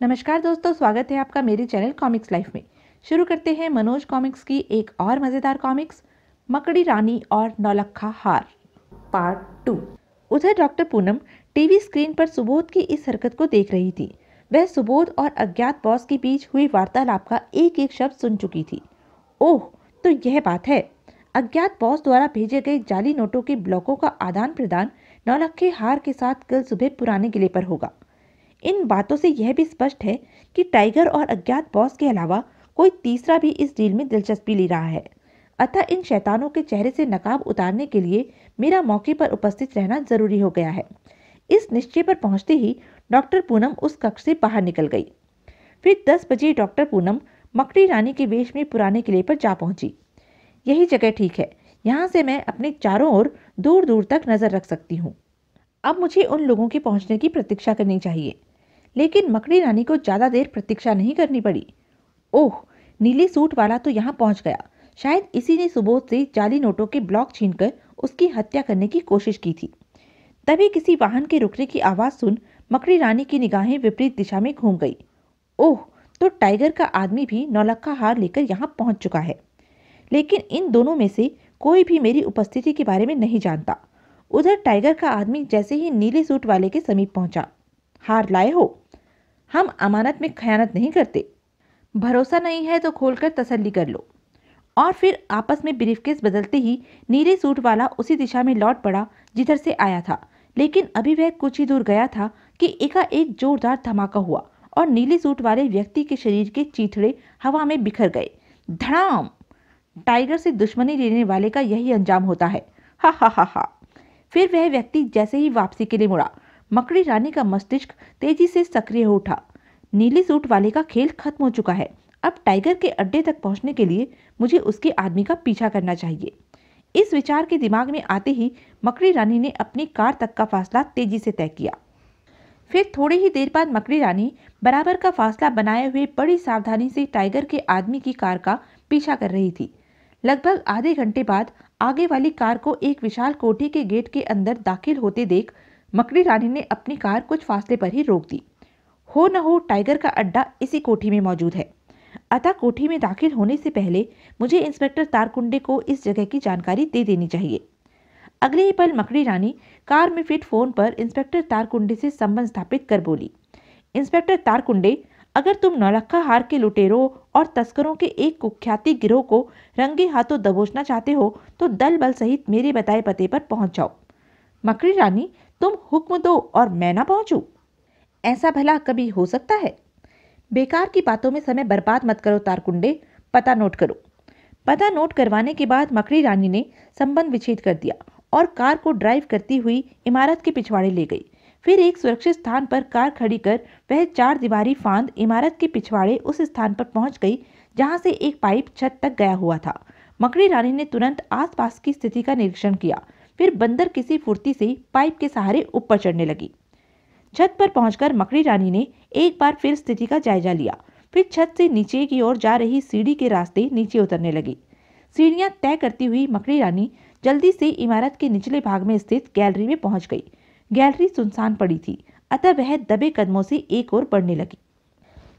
नमस्कार दोस्तों, स्वागत है आपका मेरे चैनल कॉमिक्स लाइफ में। शुरू करते हैं मनोज कॉमिक्स की एक और मज़ेदार कॉमिक्स, मकड़ी रानी और नौलखा हार पार्ट 2। उधर डॉक्टर पूनम टीवी स्क्रीन पर सुबोध की इस हरकत को देख रही थी। वह सुबोध और अज्ञात बॉस के बीच हुई वार्तालाप का एक एक शब्द सुन चुकी थी। ओह, तो यह बात है। अज्ञात बॉस द्वारा भेजे गए जाली नोटों के ब्लॉकों का आदान प्रदान नौलखे हार के साथ कल सुबह पुराने किले पर होगा। इन बातों से यह भी स्पष्ट है कि टाइगर और अज्ञात बॉस के अलावा कोई तीसरा भी इस डील में दिलचस्पी ले रहा है। अतः इन शैतानों के चेहरे से नकाब उतारने के लिए मेरा मौके पर उपस्थित रहना जरूरी हो गया है। इस निश्चय पर पहुंचते ही डॉक्टर पूनम उस कक्ष से बाहर निकल गई। फिर 10 बजे डॉक्टर पूनम मकड़ी रानी के वेश में पुराने किले पर जा पहुंची। यही जगह ठीक है, यहाँ से मैं अपने चारों ओर दूर दूर तक नजर रख सकती हूँ। अब मुझे उन लोगों के पहुंचने की प्रतीक्षा करनी चाहिए। लेकिन मकड़ी रानी को ज्यादा देर प्रतीक्षा नहीं करनी पड़ी। ओह, नीली सूट वाला तो यहाँ पहुंच गया। शायद इसी ने सुबोध से जाली नोटों के ब्लॉक छीनकर उसकी हत्या करने की कोशिश की थी। तभी किसी वाहन के रुकने की आवाज सुन मकड़ी रानी की निगाहें विपरीत दिशा में घूम गई। ओह, तो टाइगर का आदमी भी नौलखा हार लेकर यहाँ पहुंच चुका है। लेकिन इन दोनों में से कोई भी मेरी उपस्थिति के बारे में नहीं जानता। उधर टाइगर का आदमी जैसे ही नीले सूट वाले के समीप पहुंचा। हार लाए हो? हम अमानत में खयानत नहीं करते। भरोसा नहीं है तो खोलकर तसल्ली कर लो। और फिर आपस में ब्रीफकेस बदलते ही नीले सूट वाला उसी दिशा में लौट पड़ा जिधर से आया था। लेकिन अभी वह कुछ ही दूर गया था कि एकाएक जोरदार धमाका हुआ और नीले सूट वाले व्यक्ति के शरीर के चीथड़े हवा में बिखर गए। धड़ाम! टाइगर से दुश्मनी लेने वाले का यही अंजाम होता है। हा हा हा हा। फिर वह व्यक्ति जैसे ही वापसी के लिए मुड़ा, मकड़ी रानी का मस्तिष्क तेजी से सक्रिय हो उठा। नीली सूट वाले का खेल खत्म हो चुका है। अब टाइगर के अड्डे तक पहुंचने के लिए मुझे उसके आदमी का पीछा करना चाहिए। इस विचार के दिमाग में आते ही मकड़ी रानी ने अपनी कार तक का फासला तेजी से तय किया। फिर थोड़ी ही देर बाद मकड़ी रानी बराबर का फासला बनाए हुए बड़ी सावधानी से टाइगर के आदमी की कार का पीछा कर रही थी। लगभग आधे घंटे बाद आगे वाली कार को एक विशाल कोठी के गेट के अंदर दाखिल होते देख मकड़ी रानी ने अपनी कार कुछ फासले पर ही रोक दी। हो न हो टाइगर का अड्डा इसी कोठी में मौजूद है। अतः कोठी में दाखिल होने से पहले मुझे इंस्पेक्टर तारकुंडे को इस जगह की जानकारी दे देनी चाहिए। अगले ही पल मकड़ी रानी कार में फिट फोन पर इंस्पेक्टर तारकुंडे से संबंध स्थापित कर बोली। इंस्पेक्टर तारकुंडे, अगर तुम नौलखा हार के लुटेरों और तस्करों के एक कुख्याति गिरोह को रंगे हाथों दबोचना चाहते हो तो दल बल सहित मेरे बताए पते पर पहुंच जाओ। मकड़ी रानी, तुम हुक्म दो और मैं ना पहुंचूं? ऐसा भला कभी हो सकता है? बेकार की बातों में समय बर्बाद मत करो तारकुंडे, पता नोट करो। पता नोट करवाने के बाद मकड़ी रानी ने संबंध विच्छेद कर दिया और कार को ड्राइव करती हुई इमारत के पिछवाड़े ले गई। फिर एक सुरक्षित स्थान पर कार खड़ी कर वह 4 दीवारी फांद इमारत के पिछवाड़े उस स्थान पर पहुंच गई जहां से एक पाइप छत तक गया हुआ था। मकड़ी रानी ने तुरंत आसपास की स्थिति का निरीक्षण किया। फिर बंदर किसी फुर्ती से पाइप के सहारे ऊपर चढ़ने लगी। छत पर पहुंचकर मकड़ी रानी ने एक बार फिर स्थिति का जायजा लिया। फिर छत से नीचे की ओर जा रही सीढ़ी के रास्ते नीचे उतरने लगी। सीढ़ियां तय करती हुई मकड़ी रानी जल्दी से इमारत के निचले भाग में स्थित गैलरी में पहुंच गई। गैलरी सुनसान पड़ी थी, अतः वह दबे कदमों से एक ओर बढ़ने लगी।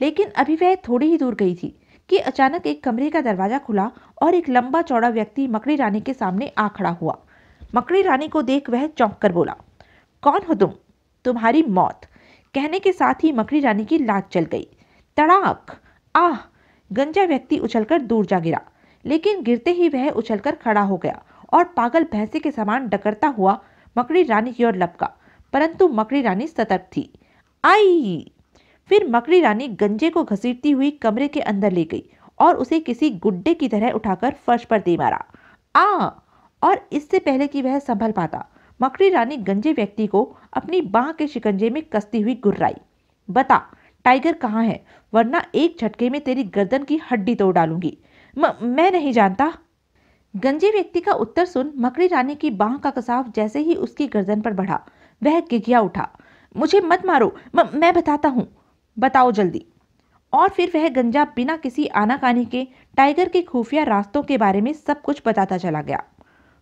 लेकिन अभी वह थोड़ी ही दूर गई थी कि अचानक एक कमरे का दरवाजा खुला और एक लंबा चौड़ा व्यक्ति मकड़ी रानी के सामने आ खड़ा हुआ। मकड़ी रानी को देख वह चौंक कर बोला, कौन हो तुम? तुम्हारी मौत! कहने के साथ ही मकड़ी रानी की लात चल गई। तड़ाक! आह! गंजा व्यक्ति उछलकर दूर जा गिरा। लेकिन गिरते ही वह उछलकर खड़ा हो गया और पागल भैंसे के समान डकरता हुआ मकड़ी रानी की ओर लपका। परंतु मकड़ी रानी सतर्क थी। आई! फिर मकड़ी रानी गंजे को घसीटती हुई कमरे के अंदर ले गई और उसे किसी गुड्डे की तरह उठाकर फर्श पर दे मारा। आ! और इससे पहले कि वह संभल पाता, मकड़ी रानी गंजे व्यक्ति को अपनी बाह के शिकंजे में कसती हुई गुर्राई। बता, टाइगर कहाँ है, वरना एक झटके में तेरी गर्दन की हड्डी तोड़ डालूंगी। मैं नहीं जानता। गंजे व्यक्ति का उत्तर सुन मकड़ी रानी की बाह का कसाव जैसे ही उसकी गर्दन पर बढ़ा, वह गिगिया उठा। मुझे मत मारो, मैं बताता हूँ। बताओ जल्दी। और फिर वह गंजा बिना किसी आनाकानी के टाइगर के खुफिया रास्तों के बारे में सब कुछ बताता चला गया।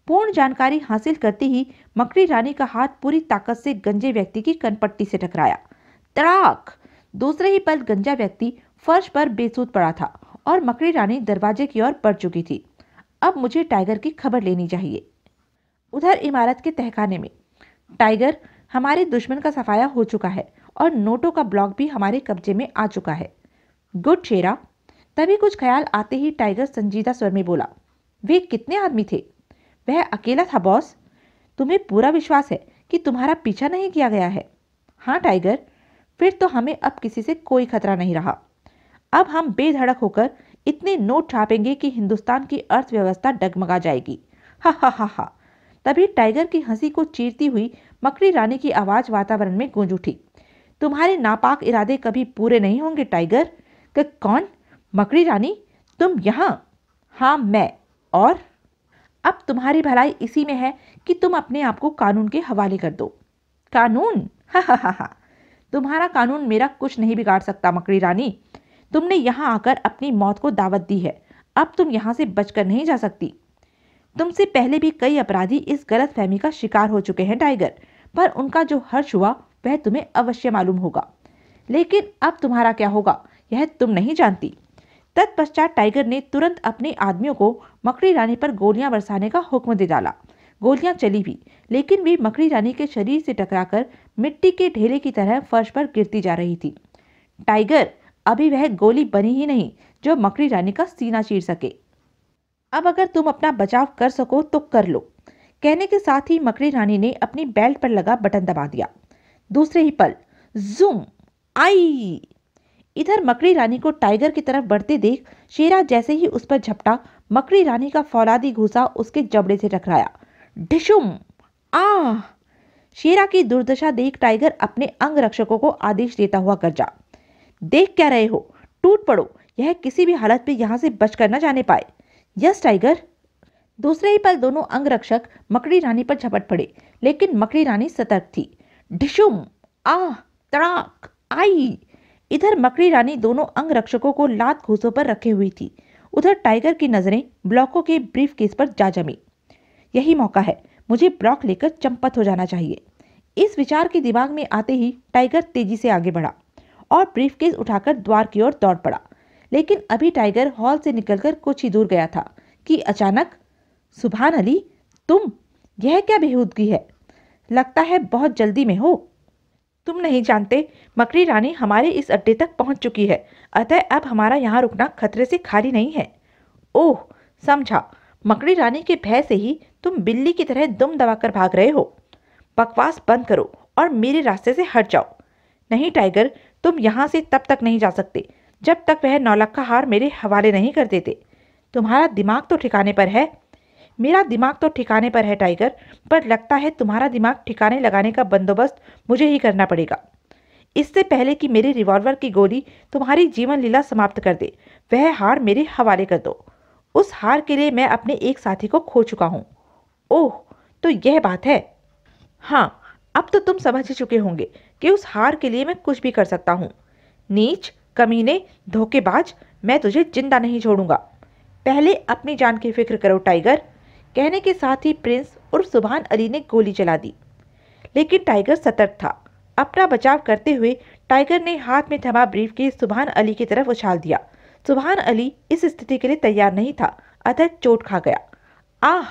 पूर्ण जानकारी हासिल करते ही मकड़ी रानी का हाथ पूरी ताकत से गंजे व्यक्ति की कनपट्टी से टकराया। तड़ाक! दूसरे ही पल गंजा व्यक्ति फर्श पर बेसुध पड़ा था और मकड़ी रानी दरवाजे की ओर बढ़ चुकी थी। अब मुझे टाइगर की खबर लेनी चाहिए। उधर इमारत के तहखाने में, टाइगर, हमारे दुश्मन का सफाया हो चुका है और नोटों का ब्लॉक भी हमारे कब्जे में आ चुका है। गुड शेरा। तभी कुछ ख्याल आते ही टाइगर संजीदा स्वर में बोला, वे कितने आदमी थे? वह अकेला था बॉस। तुम्हें पूरा विश्वास है कि तुम्हारा पीछा नहीं किया गया है? हाँ टाइगर, फिर तो हमें अब किसी से कोई खतरा नहीं रहा। अब हम बेधड़क होकर इतने नोट छापेंगे कि हिंदुस्तान की अर्थव्यवस्था डगमगा जाएगी। हा हा हा हा। तभी टाइगर की हंसी को चीरती हुई मकड़ी रानी की आवाज वातावरण में गूंज उठी। तुम्हारे नापाक इरादे कभी पूरे नहीं होंगे टाइगर। कौन? मकड़ी रानी, तुम यहाँ? हाँ मैं। और अब तुम्हारी भलाई इसी में है कि तुम अपने आप को कानून के हवाले कर दो। कानून? हा हा हा हा। तुम्हारा कानून मेरा कुछ नहीं बिगाड़ सकता मकड़ी रानी। तुमने यहाँ आकर अपनी मौत को दावत दी है। अब तुम यहाँ से बचकर नहीं जा सकती। तुमसे पहले भी कई अपराधी इस गलत फहमी का शिकार हो चुके हैं टाइगर, पर उनका जो हर्ष हुआ वह तुम्हें अवश्य मालूम होगा। लेकिन अब तुम्हारा क्या होगा यह तुम नहीं जानती। तत्पश्चात टाइगर ने तुरंत अपने आदमियों को मकड़ी रानी पर गोलियां बरसाने का हुक्म दे डाला। गोलियां चली भी, लेकिन वे मकड़ी रानी के शरीर से टकराकर मिट्टी के ढेले की तरह फर्श पर गिरती जा रही थी। टाइगर, अभी वह गोली बनी ही नहीं जो मकड़ी रानी का सीना चीर सके। अब अगर तुम अपना बचाव कर सको तो कर लो। कहने के साथ ही मकड़ी रानी ने अपनी बेल्ट पर लगा बटन दबा दिया। दूसरे ही पल जूम आई। इधर मकड़ी रानी को टाइगर की तरफ बढ़ते देख शेरा जैसे ही उस पर झपटा, मकड़ी रानी का फौलादी घूसा उसके जबड़े से टकराया। ढिशुम! आह! शेरा की दुर्दशा देख टाइगर अपने अंग रक्षकों को आदेश देता हुआ गरजा, देख क्या रहे हो? टूट पड़ो, यह किसी भी हालत में यहाँ से बचकर न जाने पाए। Yes tiger. दूसरे ही पल दोनों अंग रक्षक मकड़ी रानी पर झपट पड़े, लेकिन मकड़ी रानी सतर्क थी। ढिशुम! आह! तड़ाक! आई! इधर मकड़ी रानी दोनों अंग रक्षकों को लात घूसों पर रखे हुई थी। उधर टाइगर की नजरें ब्लॉकों के ब्रीफकेस पर जा जमी। यही मौका है, मुझे ब्लॉक लेकर चंपत हो जाना चाहिए। इस विचार के दिमाग में आते ही टाइगर तेजी से आगे बढ़ा और ब्रीफकेस उठाकर द्वार की ओर दौड़ पड़ा। लेकिन अभी टाइगर हॉल से निकलकर कुछ ही दूर गया था कि अचानक, सुभान अली, तुम! यह क्या बेहूदगी है? लगता है बहुत जल्दी में हो। तुम नहीं जानते, मकड़ी रानी हमारे इस अड्डे तक पहुंच चुकी है, अतः अब हमारा यहाँ रुकना खतरे से खाली नहीं है। ओह, समझा। मकड़ी रानी के भय से ही तुम बिल्ली की तरह दुम दबाकर भाग रहे हो। बकवास बंद करो और मेरे रास्ते से हट जाओ। नहीं टाइगर, तुम यहाँ से तब तक नहीं जा सकते जब तक वह नौलखा हार मेरे हवाले नहीं कर देते। तुम्हारा दिमाग तो ठिकाने पर है। मेरा दिमाग तो ठिकाने पर है टाइगर, पर लगता है तुम्हारा दिमाग ठिकाने लगाने का बंदोबस्त मुझे ही करना पड़ेगा। इससे पहले कि मेरे रिवॉल्वर की गोली तुम्हारी जीवन लीला समाप्त कर दे, वह हार मेरे हवाले कर दो। उस हार के लिए मैं अपने एक साथी को खो चुका हूँ। ओह, तो यह बात है। हाँ, अब तो तुम समझ ही चुके होंगे कि उस हार के लिए मैं कुछ भी कर सकता हूँ। नीच, कमीने, धोखेबाज, मैं तुझे जिंदा नहीं छोड़ूंगा। पहले अपनी जान की फिक्र करो टाइगर। कहने के साथ ही प्रिंस उर्फ सुभान अली ने गोली चला दी। लेकिन टाइगर सतर्क था। अपना बचाव करते हुए टाइगर ने हाथ में थमा ब्रीफकेस सुभान अली की तरफ उछाल दिया। सुभान अली इस स्थिति के लिए तैयार नहीं था, अतः चोट खा गया। आह!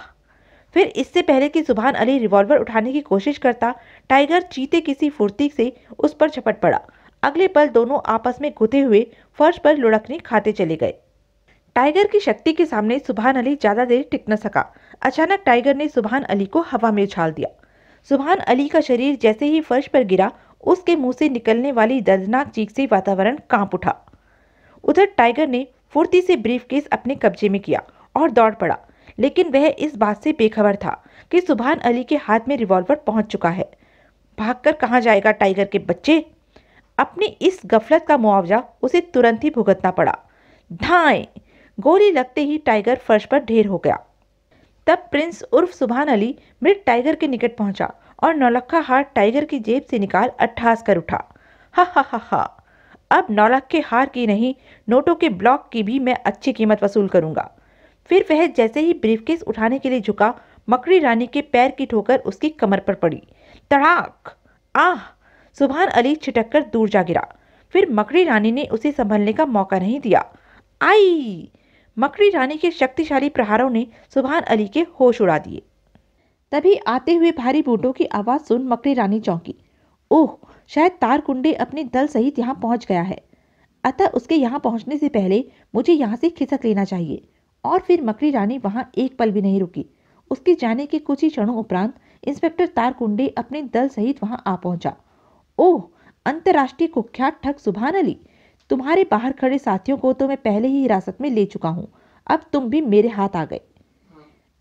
फिर इससे पहले कि सुभान अली रिवॉल्वर उठाने की कोशिश करता, टाइगर चीते किसी फुर्ती से उस पर झपट पड़ा। अगले पल दोनों आपस में घुते हुए फर्श पर लुढ़कनी खाते चले गए। टाइगर की शक्ति के सामने सुभान अली ज्यादा देर टिक न सका। अचानक टाइगर ने सुभान अली को हवा में उछाल दिया। सुभान अली का शरीर जैसे ही फर्श पर गिरा, उसके मुंह से निकलने वाली दर्दनाक चीख से वातावरण कांप उठा। उधर टाइगर ने फुर्ती से ब्रीफकेस अपने कब्जे में किया और दौड़ पड़ा, लेकिन वह इस बात से बेखबर था कि सुभान अली के हाथ में रिवॉल्वर पहुंच चुका है। भागकर कहाँ जाएगा टाइगर के बच्चे? अपनी इस गफलत का मुआवजा उसे तुरंत ही भुगतना पड़ा। धाएं! गोली लगते ही टाइगर फर्श पर ढेर हो गया। तब प्रिंस उर्फ सुभान अली मृत टाइगर के निकट पहुंचा और नौलखा हार टाइगर की जेब से निकाल अट्ठास कर उठा। हा हा हा हा! अब नौलखे हार की नहीं, नोटों के ब्लॉक की भी मैं अच्छी कीमत वसूल करूंगा। फिर वह जैसे ही ब्रीफकेस उठाने के लिए झुका, मकड़ी रानी के पैर की ठोकर उसकी कमर पर पड़ी। तड़ाक! आह! सुभान अली छिटक कर दूर जा गिरा। फिर मकड़ी रानी ने उसे संभलने का मौका नहीं दिया। आई! मकड़ी रानी के शक्तिशाली प्रहारों ने सुभान अली के होश उड़ा दिए। तभी आते हुए भारी बूटों की आवाज सुन मकड़ी रानी चौंकी। ओह, शायद तारकुंडे अपने दल सहित यहाँ पहुंच गया है। अतः उसके यहाँ पहुंचने से पहले मुझे यहाँ से खिसक लेना चाहिए। और फिर मकड़ी रानी वहाँ एक पल भी नहीं रुकी। उसके जाने के कुछ ही क्षणों उपरांत इंस्पेक्टर तारकुंडे अपने दल सहित वहाँ आ पहुंचा। ओह, अंतर्राष्ट्रीय कुख्यात ठग सुभान अली, तुम्हारे बाहर खड़े साथियों को तो मैं पहले ही हिरासत में ले चुका हूँ, अब तुम भी मेरे हाथ आ गए।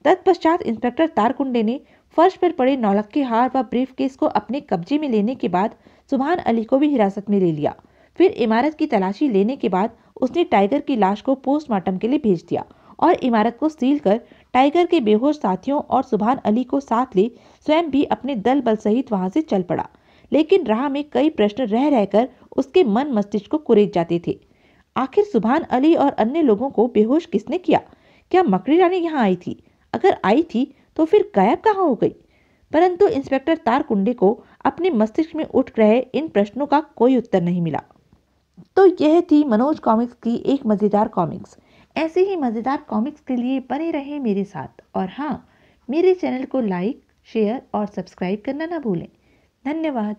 तत्पश्चात इंस्पेक्टर तारकुंडे ने फर्श पर पड़े नौलक्खे हार व ब्रीफकेस को अपने कब्जे में लेने के बाद सुभान अली को भी हिरासत में ले लिया। फिर इमारत की तलाशी लेने के बाद उसने टाइगर की लाश को पोस्टमार्टम के लिए भेज दिया और इमारत को सील कर टाइगर के बेहोश साथियों और सुभान अली को साथ ले स्वयं भी अपने दल बल सहित वहां से चल पड़ा। लेकिन राह में कई प्रश्न रह रहकर उसके मन मस्तिष्क को कुरेद जाते थे। आखिर सुभान अली और अन्य लोगों को बेहोश किसने किया? क्या मकड़ी रानी यहाँ आई थी? अगर आई थी तो फिर गायब कहाँ हो गई? परंतु इंस्पेक्टर तारकुंडे को अपने मस्तिष्क में उठ रहे इन प्रश्नों का कोई उत्तर नहीं मिला। तो यह थी मनोज कॉमिक्स की एक मज़ेदार कॉमिक्स। ऐसे ही मज़ेदार कॉमिक्स के लिए बने रहें मेरे साथ। और हाँ, मेरे चैनल को लाइक, शेयर और सब्सक्राइब करना ना भूलें। धन्यवाद।